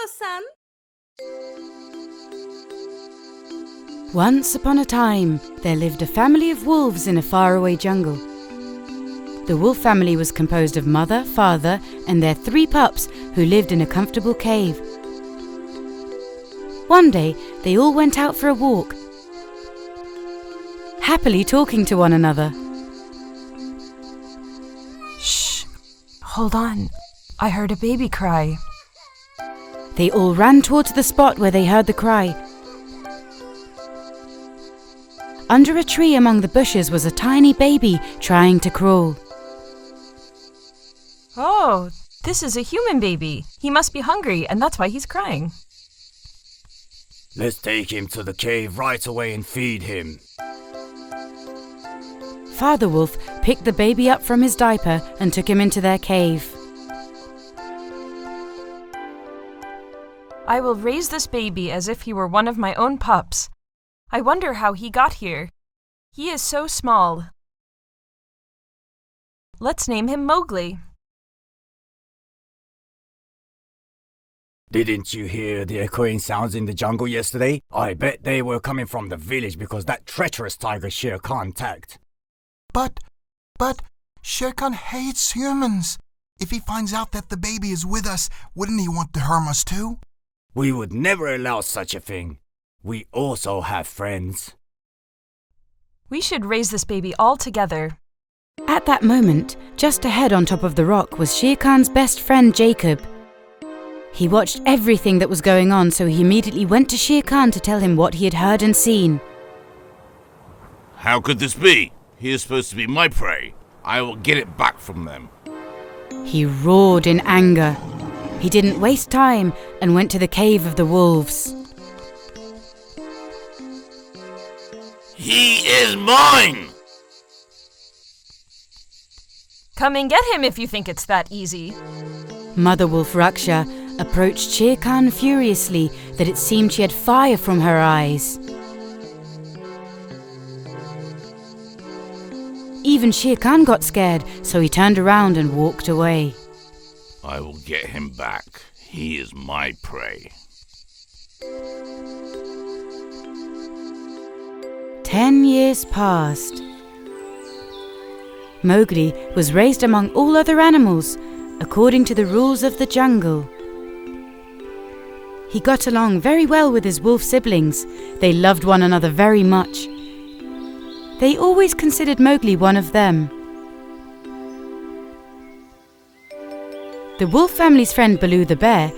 Mako-san. Once upon a time, there lived a family of wolves in a faraway jungle. The wolf family was composed of mother, father, and their 3 pups who lived in a comfortable cave. One day, they all went out for a walk, happily talking to one another. Shh! Hold on. I heard a baby cry. They all ran towards the spot where they heard the cry. Under a tree among the bushes was a tiny baby trying to crawl. Oh, this is a human baby. He must be hungry, and that's why he's crying. Let's take him to the cave right away and feed him. Father Wolf picked the baby up from his diaper and took him into their cave. I will raise this baby as if he were one of my own pups. I wonder how he got here. He is so small. Let's name him Mowgli. Didn't you hear the echoing sounds in the jungle yesterday? I bet they were coming from the village because that treacherous tiger Shere Khan attacked. But, Shere Khan hates humans. If he finds out that the baby is with us, wouldn't he want to harm us too? We would never allow such a thing. We also have friends. We should raise this baby all together. At that moment, just ahead on top of the rock was Shere Khan's best friend Jacob. He watched everything that was going on, so he immediately went to Shere Khan to tell him what he had heard and seen. How could this be? He is supposed to be my prey. I will get it back from them. He roared in anger. He didn't waste time and went to the cave of the wolves. He is mine! Come and get him if you think it's that easy. Mother Wolf Raksha approached Shere Khan furiously that it seemed she had fire from her eyes. Even Shere Khan got scared, so he turned around and walked away. I will get him back. He is my prey. 10 years passed. Mowgli was raised among all other animals, according to the rules of the jungle. He got along very well with his wolf siblings. They loved one another very much. They always considered Mowgli one of them. The wolf family's friend Baloo the bear,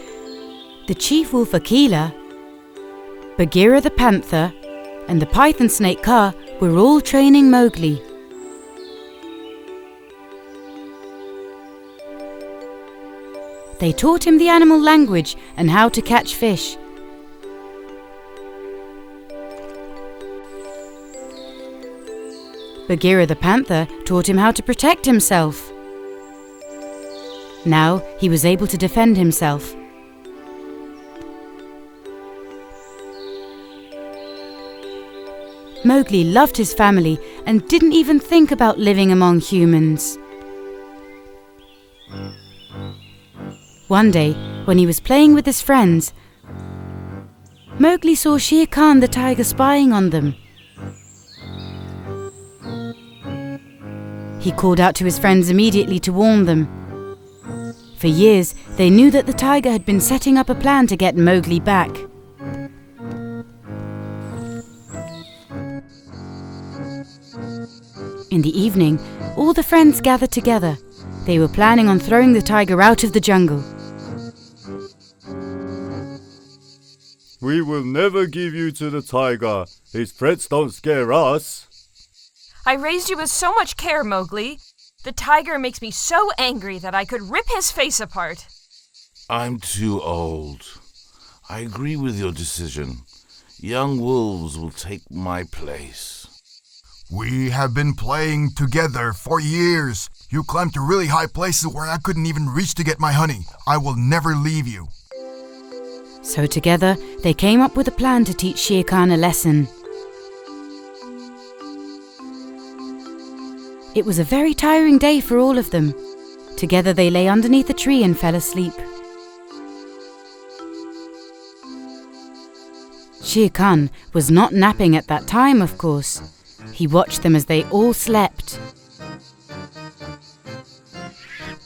the chief wolf Akela, Bagheera the panther, and the python snake Kaa were all training Mowgli. They taught him the animal language and how to catch fish. Bagheera the panther taught him how to protect himself. Now he was able to defend himself. Mowgli loved his family and didn't even think about living among humans. One day, when he was playing with his friends, Mowgli saw Shere Khan the tiger spying on them. He called out to his friends immediately to warn them. For years, they knew that the tiger had been setting up a plan to get Mowgli back. In the evening, all the friends gathered together. They were planning on throwing the tiger out of the jungle. We will never give you to the tiger. His threats don't scare us. I raised you with so much care, Mowgli. The tiger makes me so angry that I could rip his face apart. I'm too old. I agree with your decision. Young wolves will take my place. We have been playing together for years. You climbed to really high places where I couldn't even reach to get my honey. I will never leave you. So together, they came up with a plan to teach Shere Khan a lesson. It was a very tiring day for all of them. Together they lay underneath a tree and fell asleep. Shere Khan was not napping at that time, of course. He watched them as they all slept.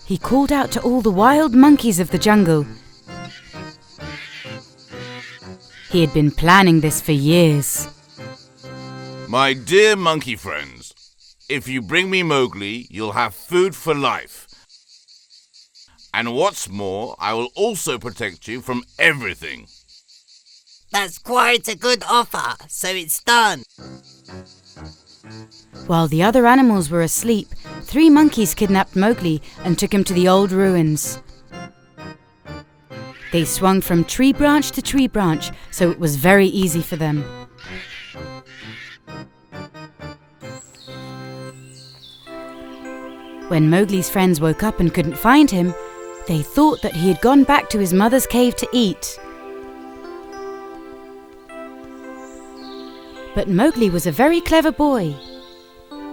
He called out to all the wild monkeys of the jungle. He had been planning this for years. My dear monkey friends, if you bring me Mowgli, you'll have food for life. And what's more, I will also protect you from everything. That's quite a good offer, so it's done. While the other animals were asleep, 3 monkeys kidnapped Mowgli and took him to the old ruins. They swung from tree branch to tree branch, so it was very easy for them. When Mowgli's friends woke up and couldn't find him, they thought that he had gone back to his mother's cave to eat. But Mowgli was a very clever boy.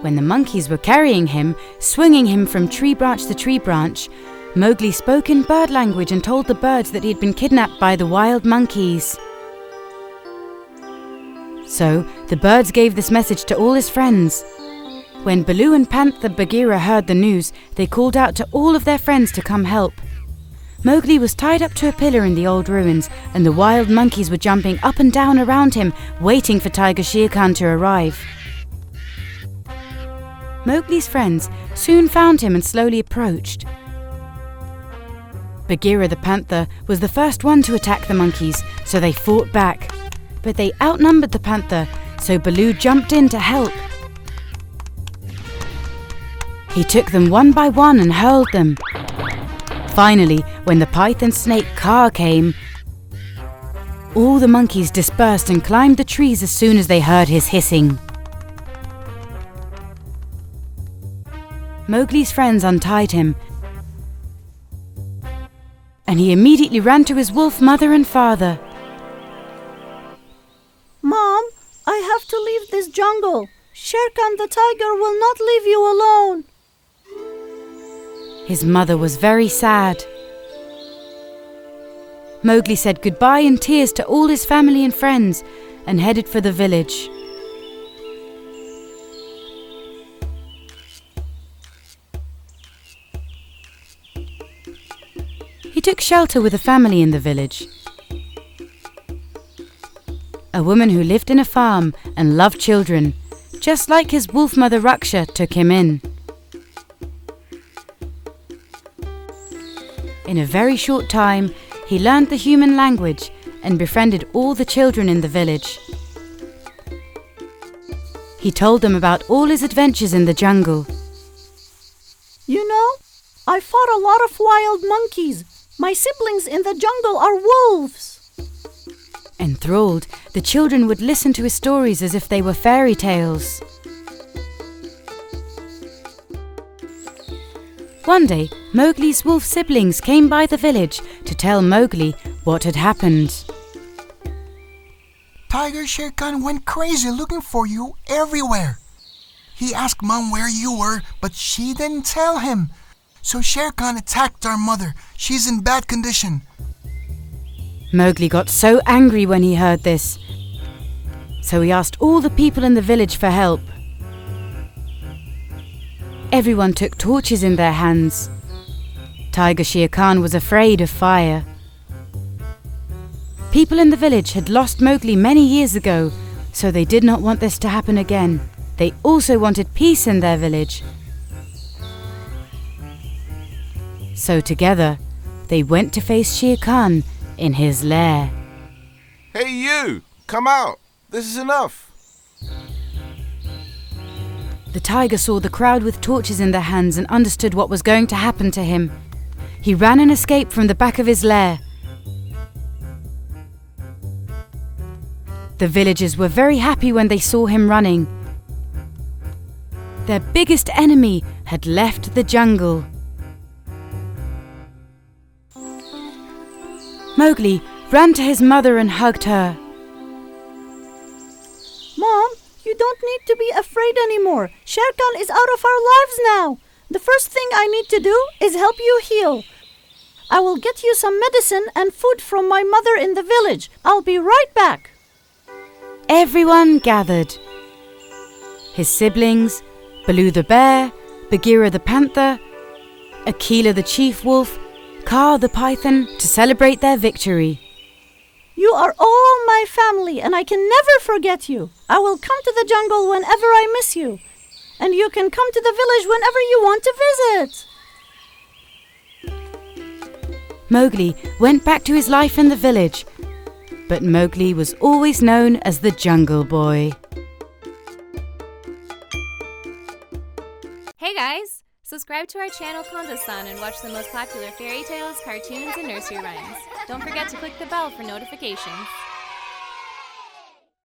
When the monkeys were carrying him, swinging him from tree branch to tree branch, Mowgli spoke in bird language and told the birds that he had been kidnapped by the wild monkeys. So the birds gave this message to all his friends. When Baloo and Panther Bagheera heard the news, they called out to all of their friends to come help. Mowgli was tied up to a pillar in the old ruins, and the wild monkeys were jumping up and down around him, waiting for Tiger Shere Khan to arrive. Mowgli's friends soon found him and slowly approached. Bagheera the panther was the first one to attack the monkeys, so they fought back. But they outnumbered the panther, so Baloo jumped in to help. He took them one by one and hurled them. Finally, when the python snake Kaa came, all the monkeys dispersed and climbed the trees as soon as they heard his hissing. Mowgli's friends untied him, and he immediately ran to his wolf mother and father. Mom, I have to leave this jungle. Shere Khan the tiger will not leave you alone. His mother was very sad. Mowgli said goodbye in tears to all his family and friends and headed for the village. He took shelter with a family in the village. A woman who lived in a farm and loved children, just like his wolf mother Raksha took him in. In a very short time, he learned the human language and befriended all the children in the village. He told them about all his adventures in the jungle. You know, I fought a lot of wild monkeys. My siblings in the jungle are wolves. Enthralled, the children would listen to his stories as if they were fairy tales. One day, Mowgli's wolf siblings came by the village to tell Mowgli what had happened. Tiger Shere Khan went crazy looking for you everywhere. He asked Mom where you were, but she didn't tell him. So Shere Khan attacked our mother. She's in bad condition. Mowgli got so angry when he heard this. So he asked all the people in the village for help. Everyone took torches in their hands. Tiger Shere Khan was afraid of fire. People in the village had lost Mowgli many years ago, so they did not want this to happen again. They also wanted peace in their village. So together, they went to face Shere Khan in his lair. Hey you! Come out! This is enough! The tiger saw the crowd with torches in their hands and understood what was going to happen to him. He ran and escaped from the back of his lair. The villagers were very happy when they saw him running. Their biggest enemy had left the jungle. Mowgli ran to his mother and hugged her. Mom, you don't need to be afraid anymore. Shere Khan is out of our lives now. The first thing I need to do is help you heal. I will get you some medicine and food from my mother in the village. I'll be right back. everyone gathered. His siblings, Baloo the bear, Bagheera the panther, Akela the chief wolf, Kaa the python, to celebrate their victory. You are all my family, and I can never forget you. I will come to the jungle whenever I miss you, and you can come to the village whenever you want to visit. Mowgli went back to his life in the village, but Mowgli was always known as the Jungle Boy. Hey guys! Subscribe to our channel Konda-san and watch the most popular fairy tales, cartoons, and nursery rhymes. Don't forget to click the bell for notifications.